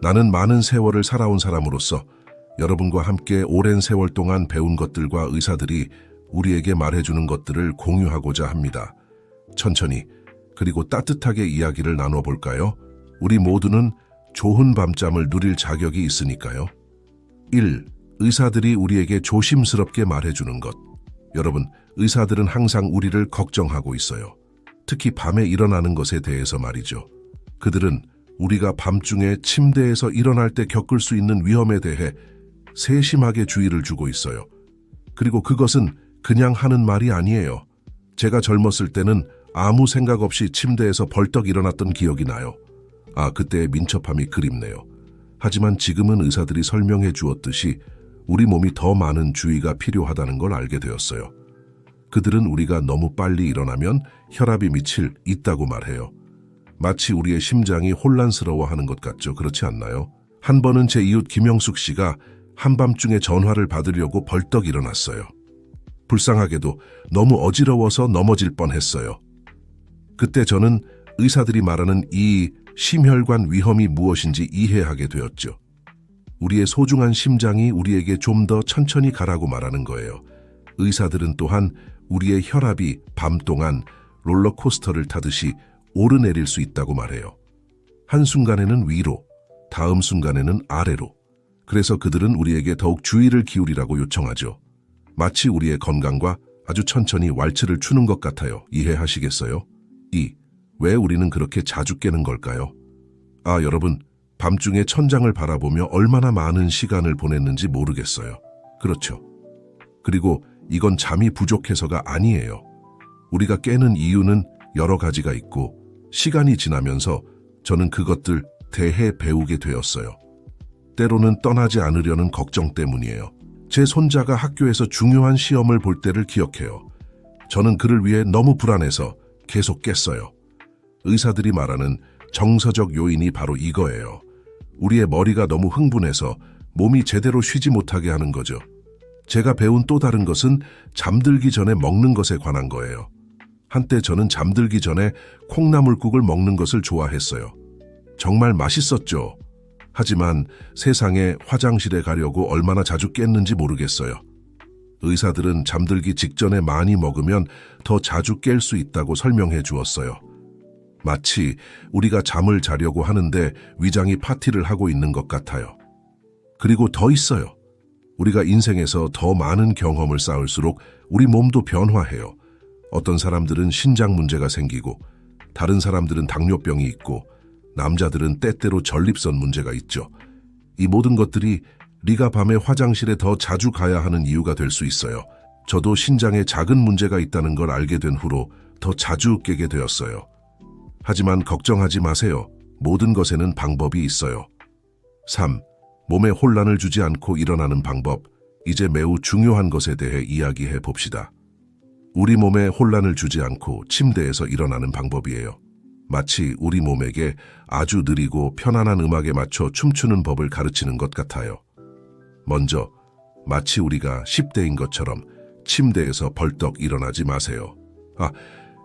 나는 많은 세월을 살아온 사람으로서 여러분과 함께 오랜 세월 동안 배운 것들과 의사들이 우리에게 말해주는 것들을 공유하고자 합니다. 천천히 그리고 따뜻하게 이야기를 나눠볼까요? 우리 모두는 좋은 밤잠을 누릴 자격이 있으니까요. 1. 의사들이 우리에게 조심스럽게 말해주는 것. 여러분, 의사들은 항상 우리를 걱정하고 있어요. 특히 밤에 일어나는 것에 대해서 말이죠. 그들은 우리가 밤중에 침대에서 일어날 때 겪을 수 있는 위험에 대해 세심하게 주의를 주고 있어요. 그리고 그것은 그냥 하는 말이 아니에요. 제가 젊었을 때는 아무 생각 없이 침대에서 벌떡 일어났던 기억이 나요. 그때의 민첩함이 그립네요. 하지만 지금은 의사들이 설명해 주었듯이 우리 몸이 더 많은 주의가 필요하다는 걸 알게 되었어요. 그들은 우리가 너무 빨리 일어나면 혈압이 미칠 있다고 말해요. 마치 우리의 심장이 혼란스러워하는 것 같죠? 그렇지 않나요? 한 번은 제 이웃 김영숙 씨가 한밤중에 전화를 받으려고 벌떡 일어났어요. 불쌍하게도 너무 어지러워서 넘어질 뻔했어요. 그때 저는 의사들이 말하는 이 심혈관 위험이 무엇인지 이해하게 되었죠. 우리의 소중한 심장이 우리에게 좀 더 천천히 가라고 말하는 거예요. 의사들은 또한 우리의 혈압이 밤 동안 롤러코스터를 타듯이 오르내릴 수 있다고 말해요. 한순간에는 위로, 다음 순간에는 아래로. 그래서 그들은 우리에게 더욱 주의를 기울이라고 요청하죠. 마치 우리의 건강과 아주 천천히 왈츠를 추는 것 같아요. 이해하시겠어요? 2. 왜 우리는 그렇게 자주 깨는 걸까요? 여러분, 밤중에 천장을 바라보며 얼마나 많은 시간을 보냈는지 모르겠어요. 그렇죠. 그리고 이건 잠이 부족해서가 아니에요. 우리가 깨는 이유는 여러 가지가 있고 시간이 지나면서 저는 그것들 대해 배우게 되었어요. 때로는 떠나지 않으려는 걱정 때문이에요. 제 손자가 학교에서 중요한 시험을 볼 때를 기억해요. 저는 그를 위해 너무 불안해서 계속 깼어요. 의사들이 말하는 정서적 요인이 바로 이거예요. 우리의 머리가 너무 흥분해서 몸이 제대로 쉬지 못하게 하는 거죠. 제가 배운 또 다른 것은 잠들기 전에 먹는 것에 관한 거예요. 한때 저는 잠들기 전에 콩나물국을 먹는 것을 좋아했어요. 정말 맛있었죠. 하지만 세상에 화장실에 가려고 얼마나 자주 깼는지 모르겠어요. 의사들은 잠들기 직전에 많이 먹으면 더 자주 깰 수 있다고 설명해 주었어요. 마치 우리가 잠을 자려고 하는데 위장이 파티를 하고 있는 것 같아요. 그리고 더 있어요. 우리가 인생에서 더 많은 경험을 쌓을수록 우리 몸도 변화해요. 어떤 사람들은 신장 문제가 생기고 다른 사람들은 당뇨병이 있고 남자들은 때때로 전립선 문제가 있죠. 이 모든 것들이 네가 밤에 화장실에 더 자주 가야 하는 이유가 될 수 있어요. 저도 신장에 작은 문제가 있다는 걸 알게 된 후로 더 자주 깨게 되었어요. 하지만 걱정하지 마세요. 모든 것에는 방법이 있어요. 3. 몸에 혼란을 주지 않고 일어나는 방법. 이제 매우 중요한 것에 대해 이야기해 봅시다. 우리 몸에 혼란을 주지 않고 침대에서 일어나는 방법이에요. 마치 우리 몸에게 아주 느리고 편안한 음악에 맞춰 춤추는 법을 가르치는 것 같아요. 먼저, 마치 우리가 10대인 것처럼 침대에서 벌떡 일어나지 마세요.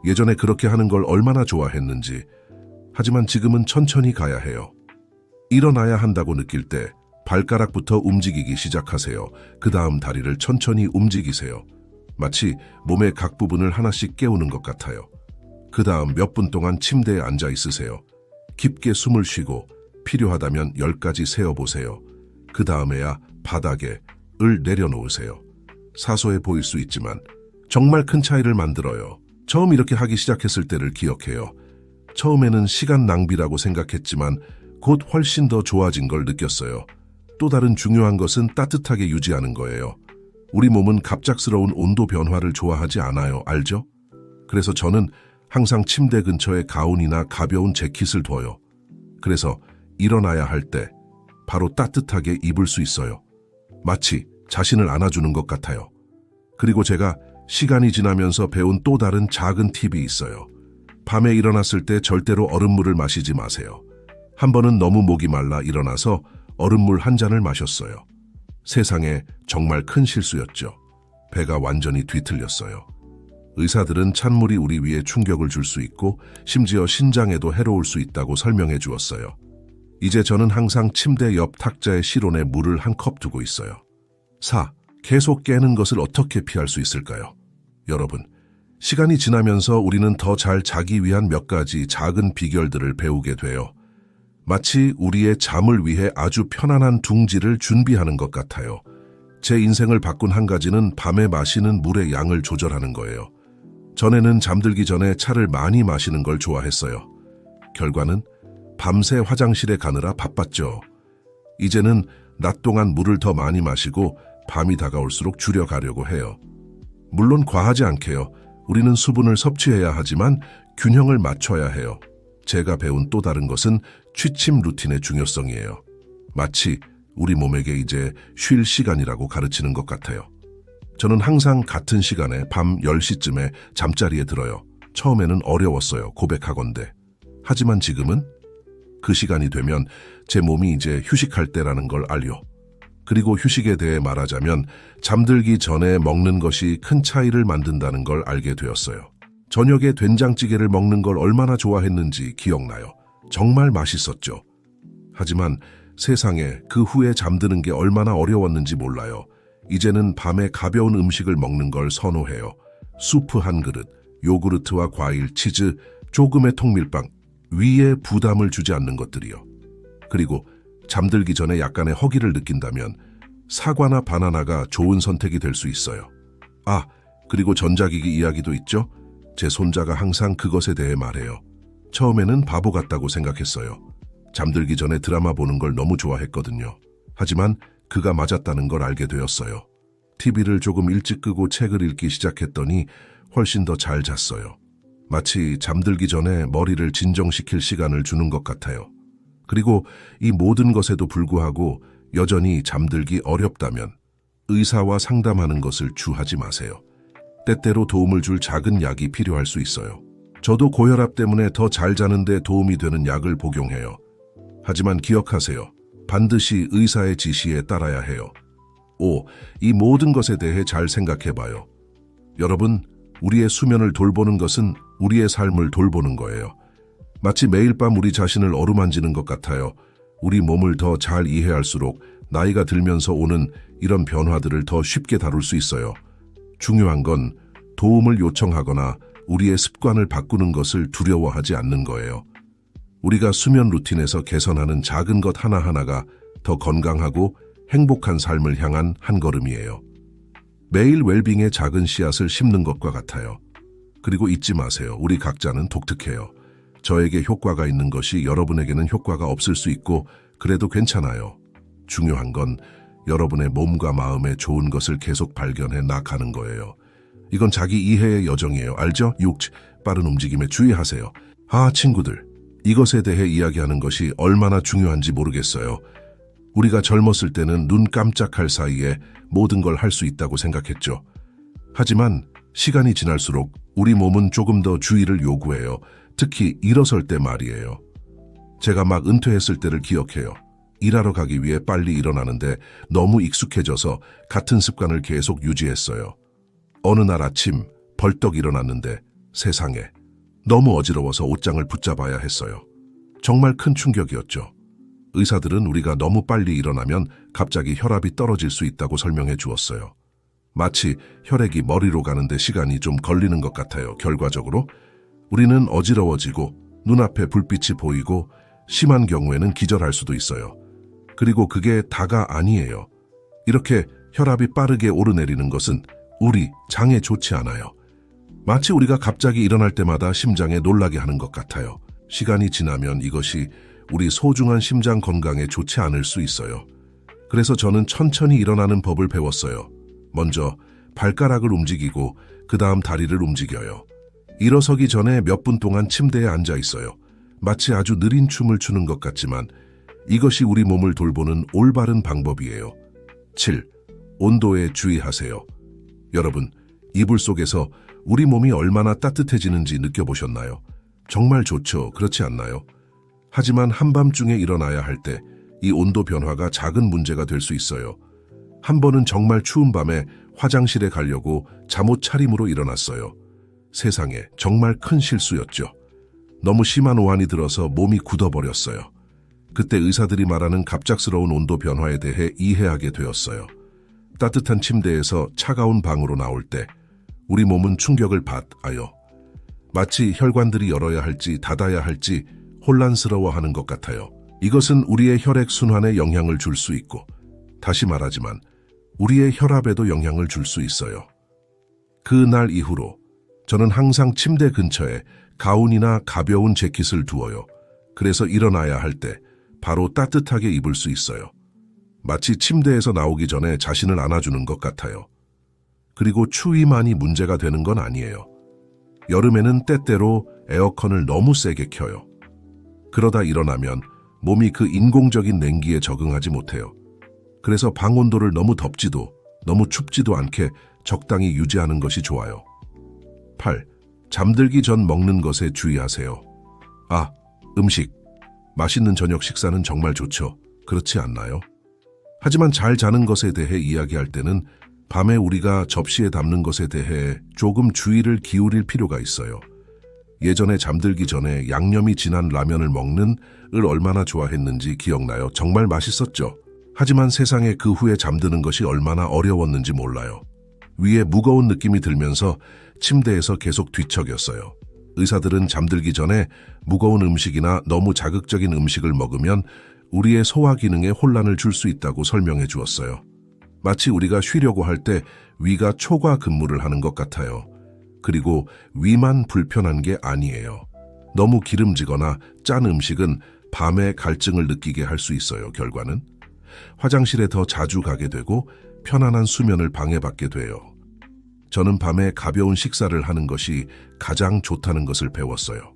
예전에 그렇게 하는 걸 얼마나 좋아했는지. 하지만 지금은 천천히 가야 해요. 일어나야 한다고 느낄 때 발가락부터 움직이기 시작하세요. 그 다음 다리를 천천히 움직이세요. 마치 몸의 각 부분을 하나씩 깨우는 것 같아요. 그 다음 몇 분 동안 침대에 앉아 있으세요. 깊게 숨을 쉬고 필요하다면 10가지 세어보세요. 그 다음에야 바닥에 을 내려놓으세요. 사소해 보일 수 있지만 정말 큰 차이를 만들어요. 처음 이렇게 하기 시작했을 때를 기억해요. 처음에는 시간 낭비라고 생각했지만 곧 훨씬 더 좋아진 걸 느꼈어요. 또 다른 중요한 것은 따뜻하게 유지하는 거예요. 우리 몸은 갑작스러운 온도 변화를 좋아하지 않아요. 알죠? 그래서 저는 항상 침대 근처에 가운이나 가벼운 재킷을 둬요. 그래서 일어나야 할 때 바로 따뜻하게 입을 수 있어요. 마치 자신을 안아주는 것 같아요. 그리고 제가 시간이 지나면서 배운 또 다른 작은 팁이 있어요. 밤에 일어났을 때 절대로 얼음물을 마시지 마세요. 한 번은 너무 목이 말라 일어나서 얼음물 한 잔을 마셨어요. 세상에 정말 큰 실수였죠. 배가 완전히 뒤틀렸어요. 의사들은 찬물이 우리 위에 충격을 줄 수 있고 심지어 신장에도 해로울 수 있다고 설명해 주었어요. 이제 저는 항상 침대 옆 탁자에 실온에 물을 한 컵 두고 있어요. 4. 계속 깨는 것을 어떻게 피할 수 있을까요? 여러분, 시간이 지나면서 우리는 더 잘 자기 위한 몇 가지 작은 비결들을 배우게 돼요. 마치 우리의 잠을 위해 아주 편안한 둥지를 준비하는 것 같아요. 제 인생을 바꾼 한 가지는 밤에 마시는 물의 양을 조절하는 거예요. 전에는 잠들기 전에 차를 많이 마시는 걸 좋아했어요. 결과는 밤새 화장실에 가느라 바빴죠. 이제는 낮 동안 물을 더 많이 마시고 밤이 다가올수록 줄여가려고 해요. 물론 과하지 않게요. 우리는 수분을 섭취해야 하지만 균형을 맞춰야 해요. 제가 배운 또 다른 것은 취침 루틴의 중요성이에요. 마치 우리 몸에게 이제 쉴 시간이라고 가르치는 것 같아요. 저는 항상 같은 시간에 밤 10시쯤에 잠자리에 들어요. 처음에는 어려웠어요. 고백하건대. 하지만 지금은 그 시간이 되면 제 몸이 이제 휴식할 때라는 걸 알려. 그리고 휴식에 대해 말하자면 잠들기 전에 먹는 것이 큰 차이를 만든다는 걸 알게 되었어요. 저녁에 된장찌개를 먹는 걸 얼마나 좋아했는지 기억나요. 정말 맛있었죠. 하지만 세상에 그 후에 잠드는 게 얼마나 어려웠는지 몰라요. 이제는 밤에 가벼운 음식을 먹는 걸 선호해요. 수프 한 그릇, 요구르트와 과일, 치즈, 조금의 통밀빵, 위에 부담을 주지 않는 것들이요. 그리고 잠들기 전에 약간의 허기를 느낀다면 사과나 바나나가 좋은 선택이 될 수 있어요. 아, 그리고 전자기기 이야기도 있죠? 제 손자가 항상 그것에 대해 말해요. 처음에는 바보 같다고 생각했어요. 잠들기 전에 드라마 보는 걸 너무 좋아했거든요. 하지만 그가 맞았다는 걸 알게 되었어요. TV를 조금 일찍 끄고 책을 읽기 시작했더니 훨씬 더 잘 잤어요. 마치 잠들기 전에 머리를 진정시킬 시간을 주는 것 같아요. 그리고 이 모든 것에도 불구하고 여전히 잠들기 어렵다면 의사와 상담하는 것을 주하지 마세요. 때때로 도움을 줄 작은 약이 필요할 수 있어요. 저도 고혈압 때문에 더 잘 자는데 도움이 되는 약을 복용해요. 하지만 기억하세요. 반드시 의사의 지시에 따라야 해요. 5. 이 모든 것에 대해 잘 생각해봐요. 여러분, 우리의 수면을 돌보는 것은 우리의 삶을 돌보는 거예요. 마치 매일 밤 우리 자신을 어루만지는 것 같아요. 우리 몸을 더 잘 이해할수록 나이가 들면서 오는 이런 변화들을 더 쉽게 다룰 수 있어요. 중요한 건 도움을 요청하거나 우리의 습관을 바꾸는 것을 두려워하지 않는 거예요. 우리가 수면 루틴에서 개선하는 작은 것 하나하나가 더 건강하고 행복한 삶을 향한 한 걸음이에요. 매일 웰빙의 작은 씨앗을 심는 것과 같아요. 그리고 잊지 마세요. 우리 각자는 독특해요. 저에게 효과가 있는 것이 여러분에게는 효과가 없을 수 있고 그래도 괜찮아요. 중요한 건 여러분의 몸과 마음에 좋은 것을 계속 발견해 나가는 거예요. 이건 자기 이해의 여정이에요. 알죠? 6. 빠른 움직임에 주의하세요. 친구들. 이것에 대해 이야기하는 것이 얼마나 중요한지 모르겠어요. 우리가 젊었을 때는 눈 깜짝할 사이에 모든 걸 할 수 있다고 생각했죠. 하지만 시간이 지날수록 우리 몸은 조금 더 주의를 요구해요. 특히 일어설 때 말이에요. 제가 막 은퇴했을 때를 기억해요. 일하러 가기 위해 빨리 일어나는데 너무 익숙해져서 같은 습관을 계속 유지했어요. 어느 날 아침 벌떡 일어났는데 세상에 너무 어지러워서 옷장을 붙잡아야 했어요. 정말 큰 충격이었죠. 의사들은 우리가 너무 빨리 일어나면 갑자기 혈압이 떨어질 수 있다고 설명해 주었어요. 마치 혈액이 머리로 가는데 시간이 좀 걸리는 것 같아요. 결과적으로 우리는 어지러워지고 눈앞에 불빛이 보이고 심한 경우에는 기절할 수도 있어요. 그리고 그게 다가 아니에요. 이렇게 혈압이 빠르게 오르내리는 것은 우리 장에 좋지 않아요. 마치 우리가 갑자기 일어날 때마다 심장에 놀라게 하는 것 같아요. 시간이 지나면 이것이 우리 소중한 심장 건강에 좋지 않을 수 있어요. 그래서 저는 천천히 일어나는 법을 배웠어요. 먼저 발가락을 움직이고 그 다음 다리를 움직여요. 일어서기 전에 몇 분 동안 침대에 앉아 있어요. 마치 아주 느린 춤을 추는 것 같지만 이것이 우리 몸을 돌보는 올바른 방법이에요. 7. 온도에 주의하세요. 여러분, 이불 속에서 우리 몸이 얼마나 따뜻해지는지 느껴보셨나요? 정말 좋죠. 그렇지 않나요? 하지만 한밤중에 일어나야 할 때 이 온도 변화가 작은 문제가 될 수 있어요. 한 번은 정말 추운 밤에 화장실에 가려고 잠옷 차림으로 일어났어요. 세상에 정말 큰 실수였죠. 너무 심한 오한이 들어서 몸이 굳어버렸어요. 그때 의사들이 말하는 갑작스러운 온도 변화에 대해 이해하게 되었어요. 따뜻한 침대에서 차가운 방으로 나올 때 우리 몸은 충격을 받아요. 마치 혈관들이 열어야 할지 닫아야 할지 혼란스러워하는 것 같아요. 이것은 우리의 혈액 순환에 영향을 줄 수 있고, 다시 말하지만 우리의 혈압에도 영향을 줄 수 있어요. 그 날 이후로 저는 항상 침대 근처에 가운이나 가벼운 재킷을 두어요. 그래서 일어나야 할 때 바로 따뜻하게 입을 수 있어요. 마치 침대에서 나오기 전에 자신을 안아주는 것 같아요. 그리고 추위만이 문제가 되는 건 아니에요. 여름에는 때때로 에어컨을 너무 세게 켜요. 그러다 일어나면 몸이 그 인공적인 냉기에 적응하지 못해요. 그래서 방 온도를 너무 덥지도 너무 춥지도 않게 적당히 유지하는 것이 좋아요. 8. 잠들기 전 먹는 것에 주의하세요. 음식. 맛있는 저녁 식사는 정말 좋죠. 그렇지 않나요? 하지만 잘 자는 것에 대해 이야기할 때는 밤에 우리가 접시에 담는 것에 대해 조금 주의를 기울일 필요가 있어요. 예전에 잠들기 전에 양념이 진한 라면을 먹는 을 얼마나 좋아했는지 기억나요? 정말 맛있었죠. 하지만 세상에 그 후에 잠드는 것이 얼마나 어려웠는지 몰라요. 위에 무거운 느낌이 들면서 침대에서 계속 뒤척였어요. 의사들은 잠들기 전에 무거운 음식이나 너무 자극적인 음식을 먹으면 우리의 소화 기능에 혼란을 줄 수 있다고 설명해 주었어요. 마치 우리가 쉬려고 할 때 위가 초과 근무를 하는 것 같아요. 그리고 위만 불편한 게 아니에요. 너무 기름지거나 짠 음식은 밤에 갈증을 느끼게 할 수 있어요. 결과는 화장실에 더 자주 가게 되고 편안한 수면을 방해받게 돼요. 저는 밤에 가벼운 식사를 하는 것이 가장 좋다는 것을 배웠어요.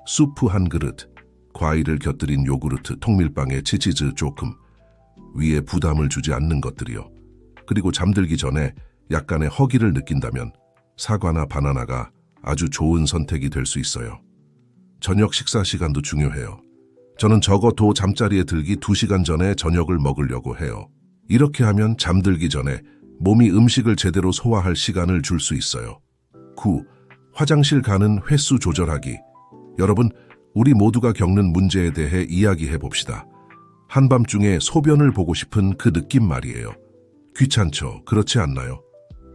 수프 한 그릇, 과일을 곁들인 요구르트, 통밀빵에 치즈 조금, 위에 부담을 주지 않는 것들이요. 그리고 잠들기 전에 약간의 허기를 느낀다면 사과나 바나나가 아주 좋은 선택이 될 수 있어요. 저녁 식사 시간도 중요해요. 저는 적어도 잠자리에 들기 2시간 전에 저녁을 먹으려고 해요. 이렇게 하면 잠들기 전에 몸이 음식을 제대로 소화할 시간을 줄 수 있어요. 9. 화장실 가는 횟수 조절하기. 여러분, 우리 모두가 겪는 문제에 대해 이야기해 봅시다. 한밤중에 소변을 보고 싶은 그 느낌 말이에요. 귀찮죠? 그렇지 않나요?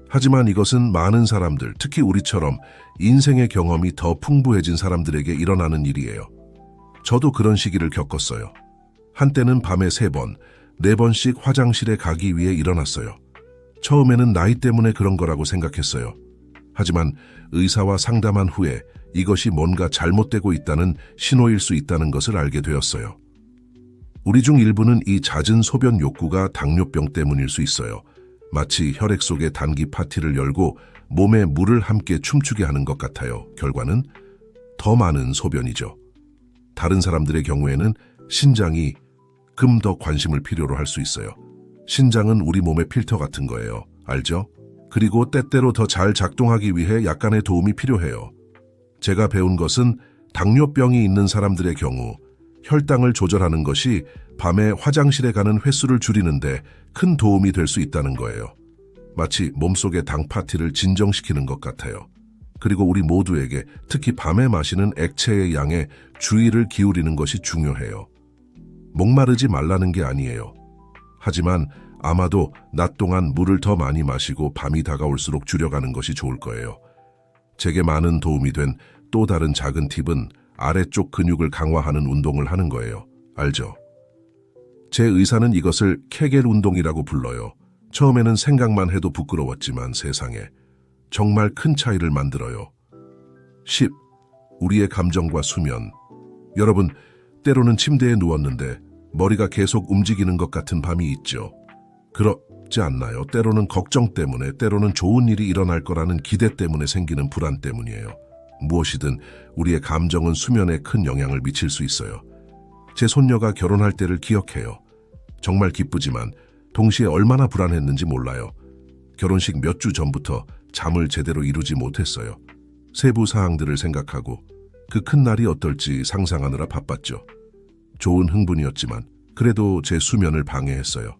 하지만 이것은 많은 사람들, 특히 우리처럼 인생의 경험이 더 풍부해진 사람들에게 일어나는 일이에요. 저도 그런 시기를 겪었어요. 한때는 밤에 3번, 4번씩 화장실에 가기 위해 일어났어요. 처음에는 나이 때문에 그런 거라고 생각했어요. 하지만 의사와 상담한 후에 이것이 뭔가 잘못되고 있다는 신호일 수 있다는 것을 알게 되었어요. 우리 중 일부는 이 잦은 소변 욕구가 당뇨병 때문일 수 있어요. 마치 혈액 속에 단기 파티를 열고 몸에 물을 함께 춤추게 하는 것 같아요. 결과는 더 많은 소변이죠. 다른 사람들의 경우에는 신장이 더 관심을 필요로 할 수 있어요. 신장은 우리 몸의 필터 같은 거예요. 알죠? 그리고 때때로 더 잘 작동하기 위해 약간의 도움이 필요해요. 제가 배운 것은 당뇨병이 있는 사람들의 경우 혈당을 조절하는 것이 밤에 화장실에 가는 횟수를 줄이는데 큰 도움이 될 수 있다는 거예요. 마치 몸속의 당 파티를 진정시키는 것 같아요. 그리고 우리 모두에게 특히 밤에 마시는 액체의 양에 주의를 기울이는 것이 중요해요. 목마르지 말라는 게 아니에요. 하지만 아마도 낮 동안 물을 더 많이 마시고 밤이 다가올수록 줄여가는 것이 좋을 거예요. 제게 많은 도움이 된 또 다른 작은 팁은 아래쪽 근육을 강화하는 운동을 하는 거예요. 알죠? 제 의사는 이것을 케겔 운동이라고 불러요. 처음에는 생각만 해도 부끄러웠지만 세상에 정말 큰 차이를 만들어요. 10. 우리의 감정과 수면. 여러분, 때로는 침대에 누웠는데 머리가 계속 움직이는 것 같은 밤이 있죠. 그렇지 않나요? 때로는 걱정 때문에, 때로는 좋은 일이 일어날 거라는 기대 때문에 생기는 불안 때문이에요. 무엇이든 우리의 감정은 수면에 큰 영향을 미칠 수 있어요. 제 손녀가 결혼할 때를 기억해요. 정말 기쁘지만 동시에 얼마나 불안했는지 몰라요. 결혼식 몇 주 전부터 잠을 제대로 이루지 못했어요. 세부 사항들을 생각하고 그 큰 날이 어떨지 상상하느라 바빴죠. 좋은 흥분이었지만 그래도 제 수면을 방해했어요.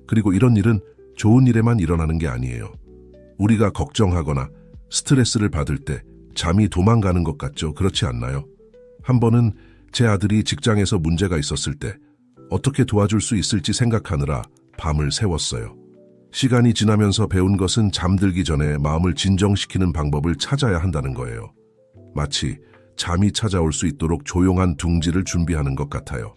그리고 이런 일은 좋은 일에만 일어나는 게 아니에요. 우리가 걱정하거나 스트레스를 받을 때 잠이 도망가는 것 같죠? 그렇지 않나요? 한 번은 제 아들이 직장에서 문제가 있었을 때 어떻게 도와줄 수 있을지 생각하느라 밤을 새웠어요. 시간이 지나면서 배운 것은 잠들기 전에 마음을 진정시키는 방법을 찾아야 한다는 거예요. 마치 잠이 찾아올 수 있도록 조용한 둥지를 준비하는 것 같아요.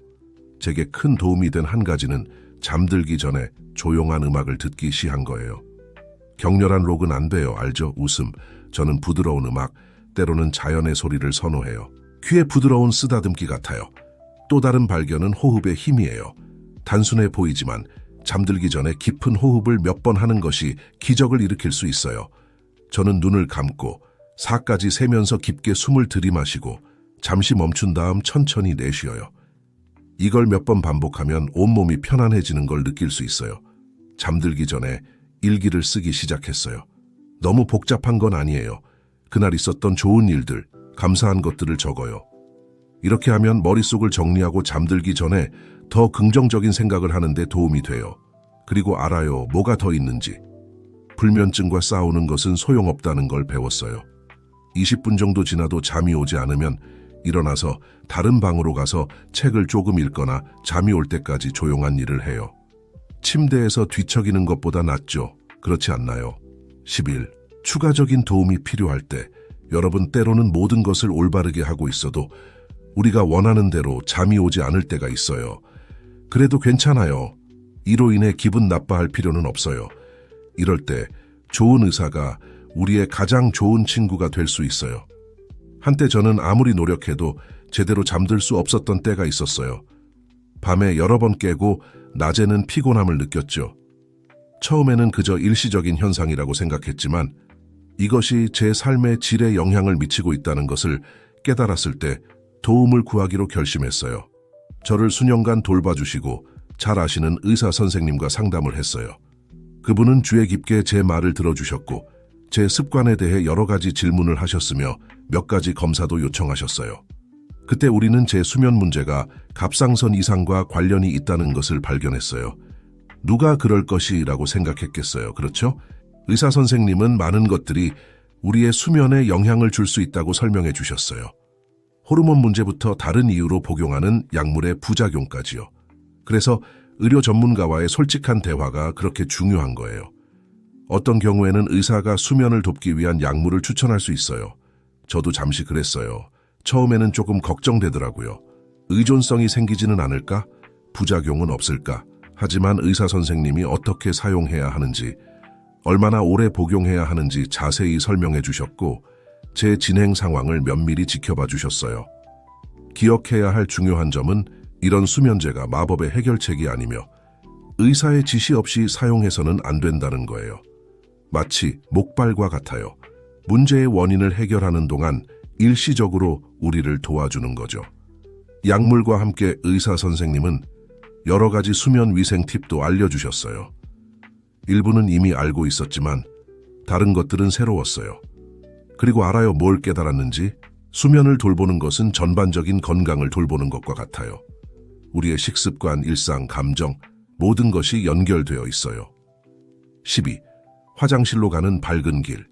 제게 큰 도움이 된 한 가지는 잠들기 전에 조용한 음악을 듣기 시한 거예요. 격렬한 록은 안 돼요. 알죠? 웃음. 저는 부드러운 음악, 때로는 자연의 소리를 선호해요. 귀에 부드러운 쓰다듬기 같아요. 또 다른 발견은 호흡의 힘이에요. 단순해 보이지만 잠들기 전에 깊은 호흡을 몇 번 하는 것이 기적을 일으킬 수 있어요. 저는 눈을 감고 4까지 세면서 깊게 숨을 들이마시고 잠시 멈춘 다음 천천히 내쉬어요. 이걸 몇 번 반복하면 온몸이 편안해지는 걸 느낄 수 있어요. 잠들기 전에 일기를 쓰기 시작했어요. 너무 복잡한 건 아니에요. 그날 있었던 좋은 일들, 감사한 것들을 적어요. 이렇게 하면 머릿속을 정리하고 잠들기 전에 더 긍정적인 생각을 하는데 도움이 돼요. 그리고 알아요. 뭐가 더 있는지. 불면증과 싸우는 것은 소용없다는 걸 배웠어요. 20분 정도 지나도 잠이 오지 않으면 일어나서 다른 방으로 가서 책을 조금 읽거나 잠이 올 때까지 조용한 일을 해요. 침대에서 뒤척이는 것보다 낫죠. 그렇지 않나요? 11. 추가적인 도움이 필요할 때 여러분 때로는 모든 것을 올바르게 하고 있어도 우리가 원하는 대로 잠이 오지 않을 때가 있어요. 그래도 괜찮아요. 이로 인해 기분 나빠할 필요는 없어요. 이럴 때 좋은 의사가 우리의 가장 좋은 친구가 될 수 있어요. 한때 저는 아무리 노력해도 제대로 잠들 수 없었던 때가 있었어요. 밤에 여러 번 깨고 낮에는 피곤함을 느꼈죠. 처음에는 그저 일시적인 현상이라고 생각했지만 이것이 제 삶의 질에 영향을 미치고 있다는 것을 깨달았을 때 도움을 구하기로 결심했어요. 저를 수년간 돌봐주시고 잘 아시는 의사 선생님과 상담을 했어요. 그분은 주의 깊게 제 말을 들어주셨고 제 습관에 대해 여러 가지 질문을 하셨으며 몇 가지 검사도 요청하셨어요. 그때 우리는 제 수면 문제가 갑상선 이상과 관련이 있다는 것을 발견했어요. 누가 그럴 것이라고 생각했겠어요. 그렇죠? 의사 선생님은 많은 것들이 우리의 수면에 영향을 줄 수 있다고 설명해 주셨어요. 호르몬 문제부터 다른 이유로 복용하는 약물의 부작용까지요. 그래서 의료 전문가와의 솔직한 대화가 그렇게 중요한 거예요. 어떤 경우에는 의사가 수면을 돕기 위한 약물을 추천할 수 있어요. 저도 잠시 그랬어요. 처음에는 조금 걱정되더라고요. 의존성이 생기지는 않을까? 부작용은 없을까? 하지만 의사 선생님이 어떻게 사용해야 하는지, 얼마나 오래 복용해야 하는지 자세히 설명해 주셨고 제 진행 상황을 면밀히 지켜봐 주셨어요. 기억해야 할 중요한 점은 이런 수면제가 마법의 해결책이 아니며 의사의 지시 없이 사용해서는 안 된다는 거예요. 마치 목발과 같아요. 문제의 원인을 해결하는 동안 일시적으로 우리를 도와주는 거죠. 약물과 함께 의사 선생님은 여러 가지 수면 위생 팁도 알려주셨어요. 일부는 이미 알고 있었지만 다른 것들은 새로웠어요. 그리고 알아요. 뭘 깨달았는지? 수면을 돌보는 것은 전반적인 건강을 돌보는 것과 같아요. 우리의 식습관, 일상, 감정, 모든 것이 연결되어 있어요. 12. 화장실로 가는 밝은 길.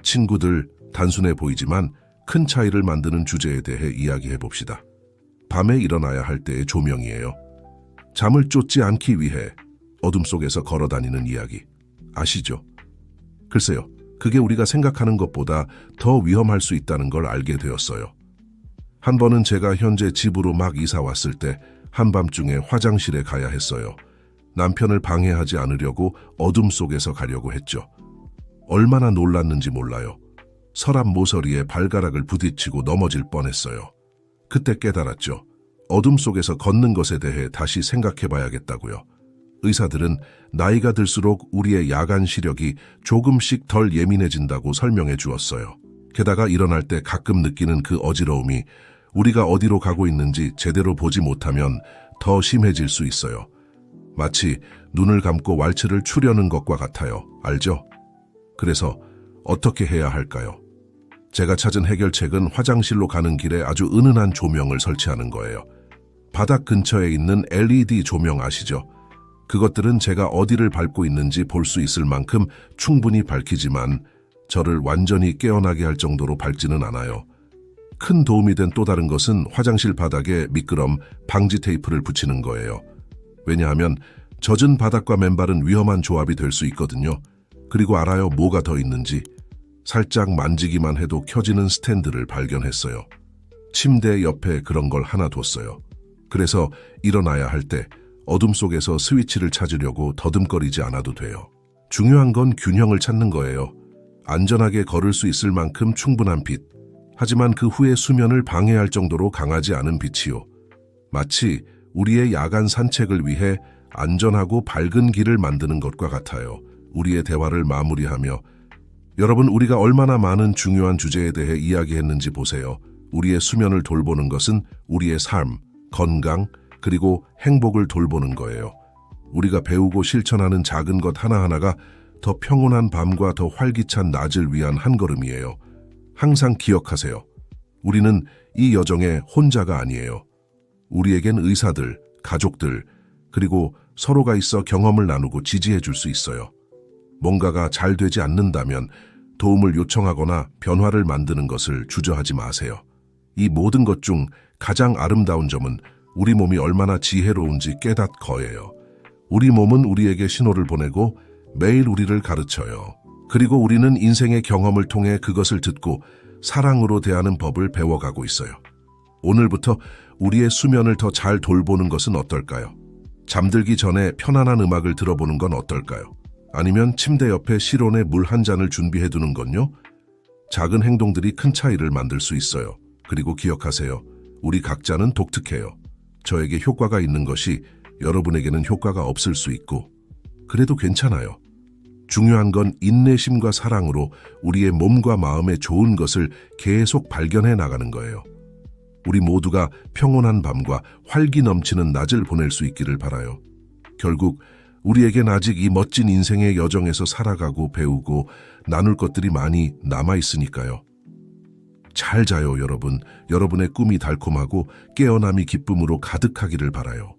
친구들, 단순해 보이지만 큰 차이를 만드는 주제에 대해 이야기해 봅시다. 밤에 일어나야 할 때의 조명이에요. 잠을 쫓지 않기 위해 어둠 속에서 걸어다니는 이야기. 아시죠? 글쎄요, 그게 우리가 생각하는 것보다 더 위험할 수 있다는 걸 알게 되었어요. 한 번은 제가 현재 집으로 막 이사 왔을 때 한밤중에 화장실에 가야 했어요. 남편을 방해하지 않으려고 어둠 속에서 가려고 했죠. 얼마나 놀랐는지 몰라요. 서랍 모서리에 발가락을 부딪히고 넘어질 뻔했어요. 그때 깨달았죠. 어둠 속에서 걷는 것에 대해 다시 생각해봐야겠다고요. 의사들은 나이가 들수록 우리의 야간 시력이 조금씩 덜 예민해진다고 설명해 주었어요. 게다가 일어날 때 가끔 느끼는 그 어지러움이 우리가 어디로 가고 있는지 제대로 보지 못하면 더 심해질 수 있어요. 마치 눈을 감고 왈츠를 추려는 것과 같아요. 알죠? 그래서 어떻게 해야 할까요? 제가 찾은 해결책은 화장실로 가는 길에 아주 은은한 조명을 설치하는 거예요. 바닥 근처에 있는 LED 조명 아시죠? 그것들은 제가 어디를 밟고 있는지 볼 수 있을 만큼 충분히 밝히지만 저를 완전히 깨어나게 할 정도로 밝지는 않아요. 큰 도움이 된 또 다른 것은 화장실 바닥에 미끄럼 방지 테이프를 붙이는 거예요. 왜냐하면 젖은 바닥과 맨발은 위험한 조합이 될 수 있거든요. 그리고 알아요, 뭐가 더 있는지. 살짝 만지기만 해도 켜지는 스탠드를 발견했어요. 침대 옆에 그런 걸 하나 뒀어요. 그래서 일어나야 할 때 어둠 속에서 스위치를 찾으려고 더듬거리지 않아도 돼요. 중요한 건 균형을 찾는 거예요. 안전하게 걸을 수 있을 만큼 충분한 빛. 하지만 그 후에 수면을 방해할 정도로 강하지 않은 빛이요. 마치 우리의 야간 산책을 위해 안전하고 밝은 길을 만드는 것과 같아요. 우리의 대화를 마무리하며 여러분, 우리가 얼마나 많은 중요한 주제에 대해 이야기했는지 보세요. 우리의 수면을 돌보는 것은 우리의 삶, 건강, 그리고 행복을 돌보는 거예요. 우리가 배우고 실천하는 작은 것 하나하나가 더 평온한 밤과 더 활기찬 낮을 위한 한 걸음이에요. 항상 기억하세요. 우리는 이 여정에 혼자가 아니에요. 우리에겐 의사들, 가족들, 그리고 서로가 있어 경험을 나누고 지지해 줄 수 있어요. 뭔가가 잘 되지 않는다면 도움을 요청하거나 변화를 만드는 것을 주저하지 마세요. 이 모든 것 중 가장 아름다운 점은 우리 몸이 얼마나 지혜로운지 깨닫거예요. 우리 몸은 우리에게 신호를 보내고 매일 우리를 가르쳐요. 그리고 우리는 인생의 경험을 통해 그것을 듣고 사랑으로 대하는 법을 배워가고 있어요. 오늘부터 우리의 수면을 더 잘 돌보는 것은 어떨까요? 잠들기 전에 편안한 음악을 들어보는 건 어떨까요? 아니면 침대 옆에 실온의 물 한 잔을 준비해두는 건요? 작은 행동들이 큰 차이를 만들 수 있어요. 그리고 기억하세요. 우리 각자는 독특해요. 저에게 효과가 있는 것이 여러분에게는 효과가 없을 수 있고, 그래도 괜찮아요. 중요한 건 인내심과 사랑으로 우리의 몸과 마음에 좋은 것을 계속 발견해 나가는 거예요. 우리 모두가 평온한 밤과 활기 넘치는 낮을 보낼 수 있기를 바라요. 결국 우리에겐 아직 이 멋진 인생의 여정에서 살아가고 배우고 나눌 것들이 많이 남아있으니까요. 잘 자요, 여러분. 여러분의 꿈이 달콤하고 깨어남이 기쁨으로 가득하기를 바라요.